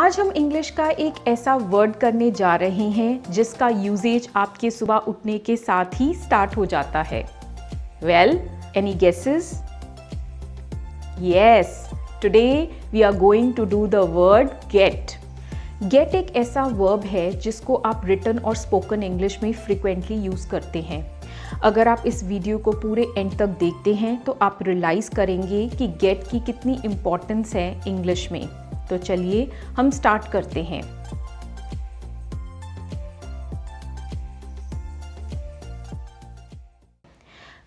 आज हम इंग्लिश का एक ऐसा वर्ड करने जा रहे हैं जिसका यूजेज आपके सुबह उठने के साथ ही स्टार्ट हो जाता है। Well, any guesses? Yes, today we are going to do the word get. Get एक ऐसा वर्ब है जिसको आप रिटन और स्पोकन इंग्लिश में फ्रिक्वेंटली यूज़ करते हैं। अगर आप इस वीडियो को पूरे एंड तक देखते हैं तो आप रियलाइज़ करेंगे कि गेट की कितनी इम्पोर्टेंस है इंग्लिश में। तो चलिए हम स्टार्ट करते हैं।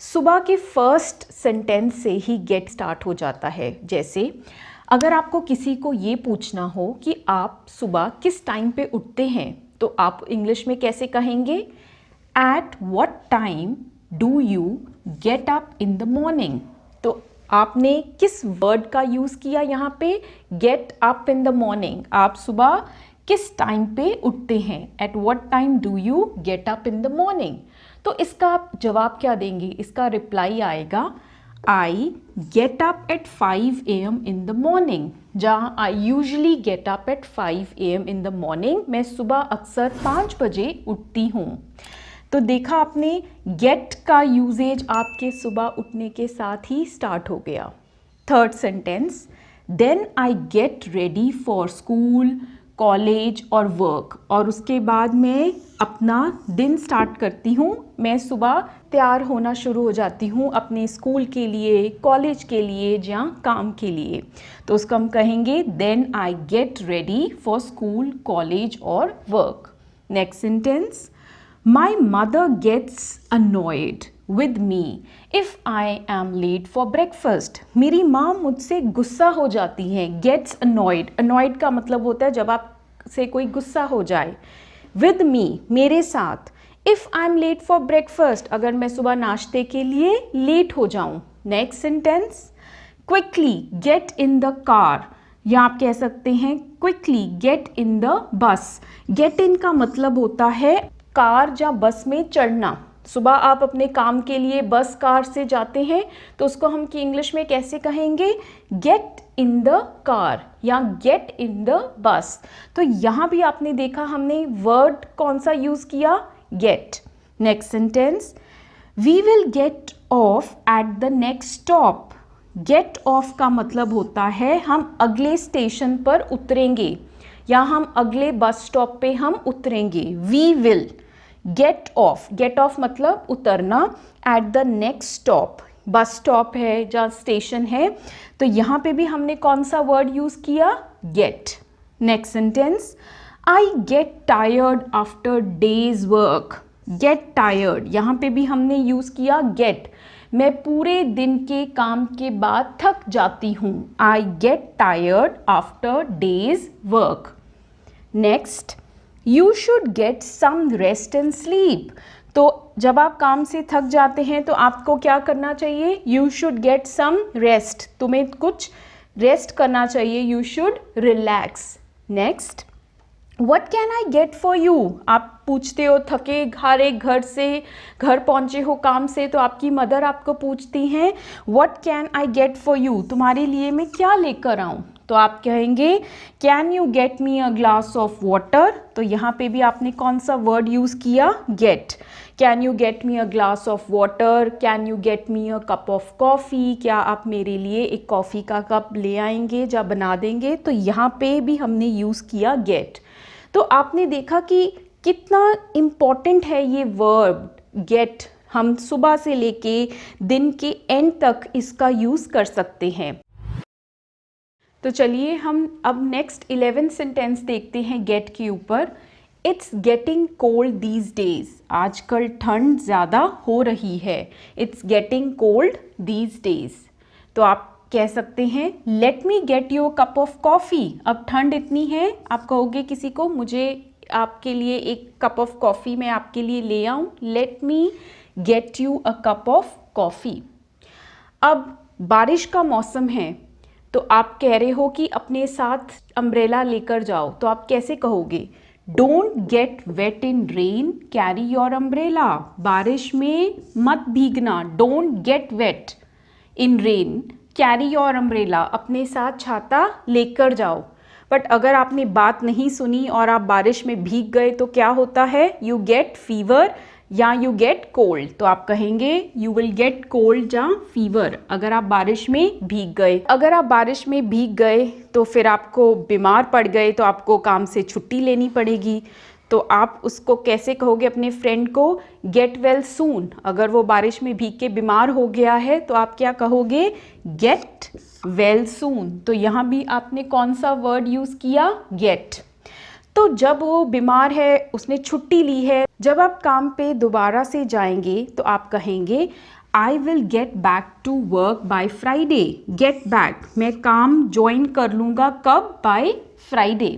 सुबह के फर्स्ट सेंटेंस से ही गेट स्टार्ट हो जाता है। जैसे अगर आपको किसी को ये पूछना हो कि आप सुबह किस टाइम पे उठते हैं तो आप इंग्लिश में कैसे कहेंगे? At what time do you get up in the morning. तो आपने किस वर्ड का यूज़ किया यहाँ पे? Get up in the morning. आप सुबह किस टाइम पे उठते हैं? At what time do you get up in the morning. तो इसका आप जवाब क्या देंगे? इसका रिप्लाई आएगा I get up at 5 AM in the morning. जहाँ I usually get up at 5 AM in the morning. मैं सुबह अक्सर 5 बजे उठती हूँ। तो देखा आपने, गेट का यूजेज आपके सुबह उठने के साथ ही स्टार्ट हो गया। Third sentence, then I get ready for school, college और वर्क। और उसके बाद मैं अपना दिन स्टार्ट करती हूँ। मैं सुबह तैयार होना शुरू हो जाती हूँ अपने स्कूल के लिए, कॉलेज के लिए या काम के लिए। तो उसको हम कहेंगे then I get ready for school, college और work. Next sentence, My mother gets annoyed with me if I am late for breakfast. मेरी माँ मुझसे गुस्सा हो जाती है। Gets annoyed. Annoyed का मतलब होता है जब आपसे कोई गुस्सा हो जाए। With me, मेरे साथ। If I am late for breakfast, अगर मैं सुबह नाश्ते के लिए लेट हो जाऊँ। Next sentence, quickly get in the car. या आप कह सकते हैं quickly get in the bus. Get in का मतलब होता है कार या बस में चढ़ना। सुबह आप अपने काम के लिए बस कार से जाते हैं तो उसको हम की इंग्लिश में कैसे कहेंगे? गेट इन द कार या गेट इन द बस। तो यहाँ भी आपने देखा हमने वर्ड कौन सा यूज़ किया? Get. Next sentence, we will get off at the next stop. Get off का मतलब होता है हम अगले स्टेशन पर उतरेंगे या हम अगले बस स्टॉप पे हम उतरेंगे। We will get off. Get off मतलब उतरना। At the next stop, bus stop है या स्टेशन है। तो यहाँ पे भी हमने कौन सा वर्ड यूज़ किया? Get. Next sentence, I get tired after day's work. Get tired, यहाँ पे भी हमने यूज़ किया गेट। मैं पूरे दिन के काम के बाद थक जाती हूँ। I get tired after day's work. Next, you should get some rest and sleep. तो जब आप काम से थक जाते हैं तो आपको क्या करना चाहिए? You should get some rest. तुम्हें कुछ रेस्ट करना चाहिए। You should relax. Next, What can I get for you? आप पूछते हो थके हारे घर पहुँचे हो काम से तो आपकी मदर आपको पूछती हैं What can I get for you? तुम्हारे लिए मैं क्या लेकर आऊँ? तो आप कहेंगे Can you get me a glass of water? तो यहाँ पे भी आपने कौन सा वर्ड यूज़ किया? Get. Can you get me a glass of water? Can you get me a cup of coffee? क्या आप मेरे लिए एक कॉफ़ी का कप ले आएंगे या बना देंगे? तो यहाँ पे भी हमने यूज़ किया get. तो आपने देखा कि कितना इम्पॉर्टेंट है ये वर्ब गेट। हम सुबह से लेके दिन के एंड तक इसका यूज़ कर सकते हैं। तो चलिए हम अब नेक्स्ट 11 सेंटेंस देखते हैं गेट के ऊपर। It's getting cold these days. आजकल ठंड ज़्यादा हो रही है। It's getting cold these days. तो आप कह सकते हैं let me get you a cup of coffee. अब ठंड इतनी है, आप कहोगे किसी को मुझे आपके लिए एक कप ऑफ कॉफ़ी मैं आपके लिए ले आऊँ। Let me get you a cup of coffee. अब बारिश का मौसम है तो आप कह रहे हो कि अपने साथ अम्ब्रेला लेकर जाओ। तो आप कैसे कहोगे? Don't get wet in rain, carry your umbrella. बारिश में मत भीगना। Don't get wet in rain, carry your umbrella. अपने साथ छाता लेकर जाओ। बट अगर आपने बात नहीं सुनी और आप बारिश में भीग गए तो क्या होता है, यू गेट फीवर या यू गेट कोल्ड। तो आप कहेंगे यू विल गेट कोल्ड या फीवर अगर आप बारिश में भीग गए। अगर आप बारिश में भीग गए तो फिर आपको बीमार पड़ गए तो आपको काम से छुट्टी लेनी पड़ेगी। तो आप उसको कैसे कहोगे अपने फ्रेंड को, गेट वेल सून। अगर वो बारिश में भीग के बीमार हो गया है तो आप क्या कहोगे, गेट वेल सून। तो यहाँ भी आपने कौन सा वर्ड यूज़ किया, गेट। तो जब वो बीमार है, उसने छुट्टी ली है, जब आप काम पे दोबारा से जाएंगे तो आप कहेंगे I will get back to work by Friday. Get back, मैं काम ज्वाइन कर लूँगा कब, बाय फ्राइडे।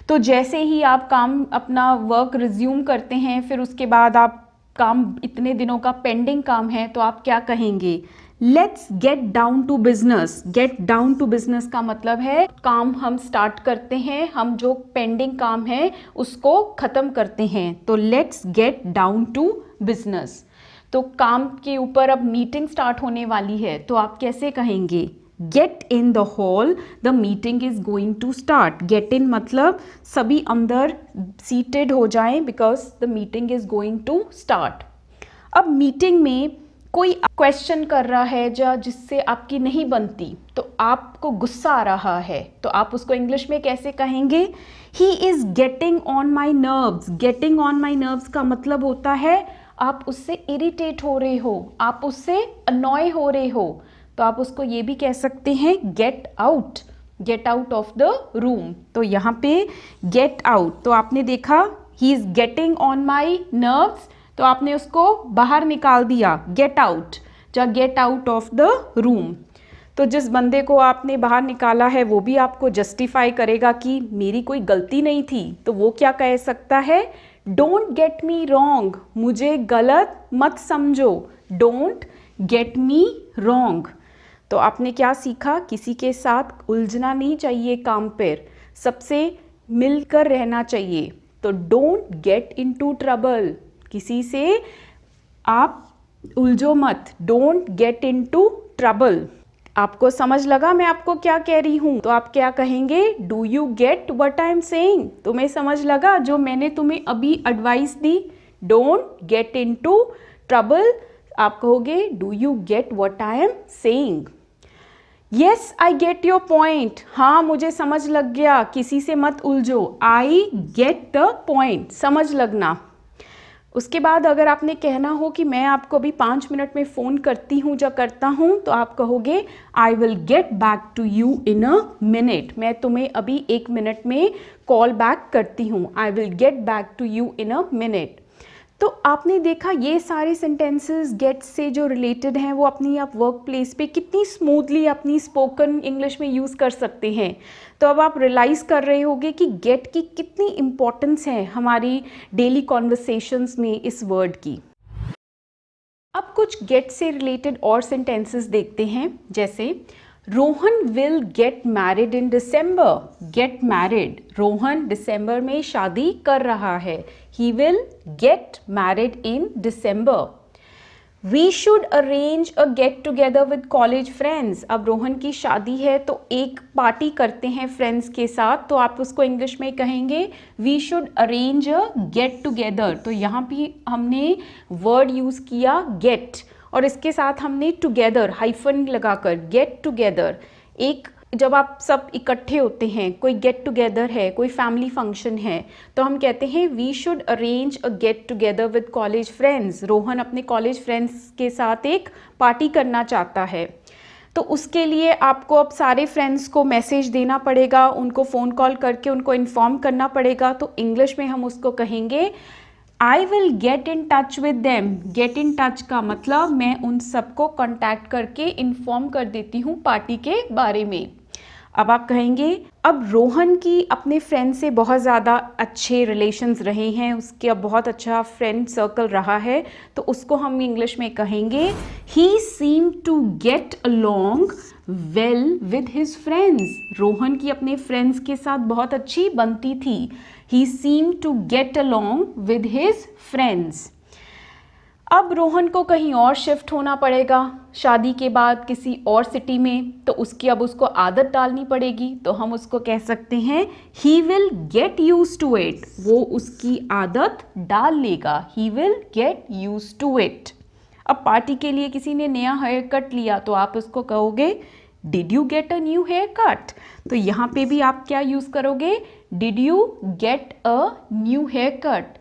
तो जैसे ही आप काम अपना वर्क रिज्यूम करते हैं, फिर उसके बाद आप काम इतने दिनों का पेंडिंग काम है तो आप क्या कहेंगे, let's get down to business. Get down to business का मतलब है काम हम स्टार्ट करते हैं, हम जो पेंडिंग काम है उसको ख़त्म करते हैं। तो let's get down to business. तो काम के ऊपर अब मीटिंग स्टार्ट होने वाली है तो आप कैसे कहेंगे, get in the hall the meeting is going to start. Get in मतलब सभी अंदर सीटेड हो जाएं because the meeting is going to start. अब मीटिंग में कोई क्वेश्चन कर रहा है जिससे आपकी नहीं बनती, तो आपको गुस्सा आ रहा है तो आप उसको इंग्लिश में कैसे कहेंगे, he is getting on my nerves. Getting on my nerves का मतलब होता है आप उससे इरिटेट हो रहे हो, आप उससे अनॉय हो रहे हो। तो आप उसको ये भी कह सकते हैं get out, get out of the room. तो यहाँ पे गेट आउट, तो आपने देखा he is getting on my nerves, तो आपने उसको बाहर निकाल दिया, गेट आउट या get out of the room. तो जिस बंदे को आपने बाहर निकाला है वो भी आपको जस्टिफाई करेगा कि मेरी कोई गलती नहीं थी, तो वो क्या कह सकता है, डोंट गेट मी रॉन्ग, मुझे गलत मत समझो, डोंट गेट मी रॉन्ग। तो आपने क्या सीखा, किसी के साथ उलझना नहीं चाहिए काम पर, सबसे मिलकर रहना चाहिए। तो डोंट गेट इनटू ट्रबल, किसी से आप उलझो मत, डोंट गेट इनटू ट्रबल। आपको समझ लगा मैं आपको क्या कह रही हूँ, तो आप क्या कहेंगे, do you get what I am saying. तुम्हें समझ लगा जो मैंने तुम्हें अभी advice the, don't get into trouble. आप कहोगे do you get what I am saying. Yes I get your point, हाँ मुझे समझ लग गया, किसी से मत उलझो, आई गेट द पॉइंट, समझ लगना। उसके बाद अगर आपने कहना हो कि मैं आपको अभी 5 मिनट में फ़ोन करती हूँ या करता हूँ, तो आप कहोगे I will get back to you in a minute. मैं तुम्हें अभी 1 मिनट में कॉल बैक करती हूँ, I will get back to you in a minute. तो आपने देखा ये सारे सेंटेंसेस गेट से जो रिलेटेड हैं वो अपनी आप वर्क प्लेस पे कितनी स्मूथली अपनी स्पोकन इंग्लिश में यूज़ कर सकते हैं। तो अब आप रियलाइज़ कर रहे होंगे कि गेट की कितनी इम्पोर्टेंस है हमारी डेली कॉन्वर्सेशंस में इस वर्ड की। अब कुछ गेट से रिलेटेड और सेंटेंसेस देखते हैं, जैसे Rohan will get married in December. Get married, Rohan दिसंबर में शादी कर रहा है, he will get married in December. We should arrange a get together with college friends. अब रोहन की शादी है तो एक पार्टी करते हैं फ्रेंड्स के साथ, तो आप उसको इंग्लिश में कहेंगे we should arrange a get together. तो यहाँ भी हमने वर्ड यूज़ किया गेट और इसके साथ हमने टुगेदर हाइफन लगाकर गेट टुगेदर। एक जब आप सब इकट्ठे होते हैं, कोई गेट टुगेदर है, कोई फैमिली फंक्शन है, तो हम कहते हैं we should arrange a get together with college friends. Rohan अपने कॉलेज फ्रेंड्स के साथ एक पार्टी करना चाहता है, तो उसके लिए आपको अब सारे फ्रेंड्स को मैसेज देना पड़ेगा, उनको फ़ोन कॉल करके उनको इन्फॉर्म करना पड़ेगा। तो इंग्लिश में हम उसको कहेंगे I will get in touch with them. Get in touch का मतलब मैं उन सबको कॉन्टैक्ट करके इन्फॉर्म कर देती हूँ पार्टी के बारे में। अब आप कहेंगे अब रोहन की अपने फ्रेंड से बहुत ज़्यादा अच्छे रिलेशंस रहे हैं, उसके अब बहुत अच्छा फ्रेंड सर्कल रहा है, तो उसको हम इंग्लिश में कहेंगे he seem to get along well with his friends. Rohan की अपने फ्रेंड्स के साथ बहुत अच्छी बनती थी, he seem to get along with his friends. अब रोहन को कहीं और शिफ्ट होना पड़ेगा शादी के बाद किसी और सिटी में, तो उसकी अब उसको आदत डालनी पड़ेगी। तो हम उसको कह सकते हैं he will get used to it, वो उसकी आदत डाल लेगा। He will get used to it. अब पार्टी के लिए किसी ने नया हेयर कट लिया तो आप उसको कहोगे did you get a new haircut. तो यहाँ पे भी आप क्या यूज़ करोगे, did you get a new haircut.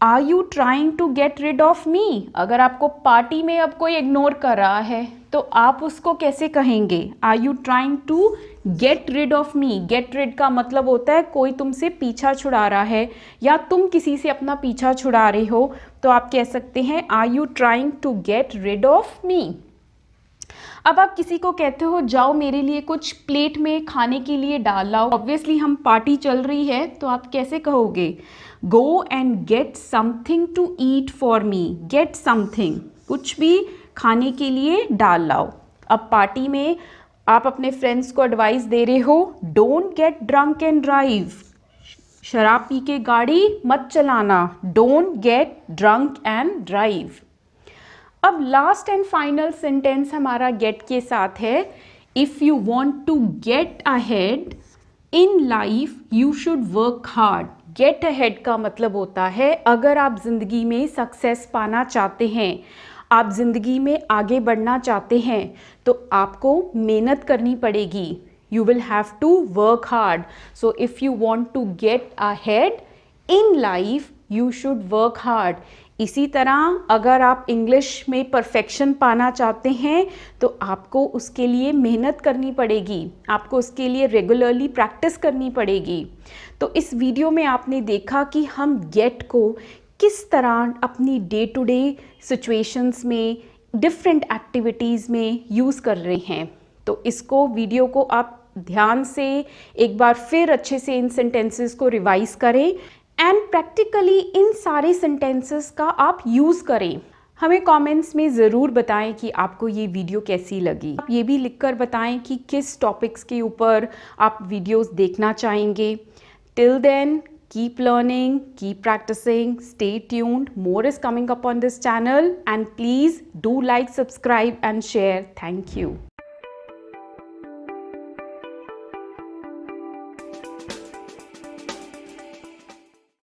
Are you trying to get rid of me, अगर आपको पार्टी में अब कोई इग्नोर कर रहा है तो आप उसको कैसे कहेंगे, are you trying to get rid of me. Get rid का मतलब होता है कोई तुमसे पीछा छुड़ा रहा है या तुम किसी से अपना पीछा छुड़ा रहे हो, तो आप कह सकते हैं are you trying to get rid of me. अब आप किसी को कहते हो जाओ मेरे लिए कुछ प्लेट में खाने के लिए डाल लाओ। ऑब्वियसली हम पार्टी चल रही है तो आप कैसे कहोगे, go and get something to eat for me. Get something, कुछ भी खाने के लिए डाल लाओ। अब पार्टी में आप अपने फ्रेंड्स को एडवाइस दे रहे हो, don't get drunk and drive, शराब पी के गाड़ी मत चलाना। Don't get drunk and drive. अब लास्ट एंड फाइनल सेंटेंस हमारा गेट के साथ है, if you want to get ahead in life you should work hard. Get ahead का मतलब होता है अगर आप ज़िंदगी में सक्सेस पाना चाहते हैं, आप ज़िंदगी में आगे बढ़ना चाहते हैं, तो आपको मेहनत करनी पड़ेगी। You will have to work hard. So if you want to get ahead in life you should work hard. इसी तरह अगर आप इंग्लिश में परफेक्शन पाना चाहते हैं तो आपको उसके लिए मेहनत करनी पड़ेगी, आपको उसके लिए रेगुलरली प्रैक्टिस करनी पड़ेगी। तो इस वीडियो में आपने देखा कि हम गेट को किस तरह अपनी डे टू डे सिचुएशंस में, डिफरेंट एक्टिविटीज़ में यूज़ कर रहे हैं। तो इसको वीडियो को आप ध्यान से एक बार फिर अच्छे से इन सेंटेंसेस को रिवाइज करें एंड प्रैक्टिकली इन सारे सेंटेंसेस का आप यूज़ करें। हमें कमेंट्स में ज़रूर बताएं कि आपको ये वीडियो कैसी लगी। आप ये भी लिखकर बताएं कि किस टॉपिक्स के ऊपर आप वीडियोस देखना चाहेंगे। Till then keep learning, keep practicing, stay tuned. More is coming up on this channel and please do like, subscribe and share. Thank you.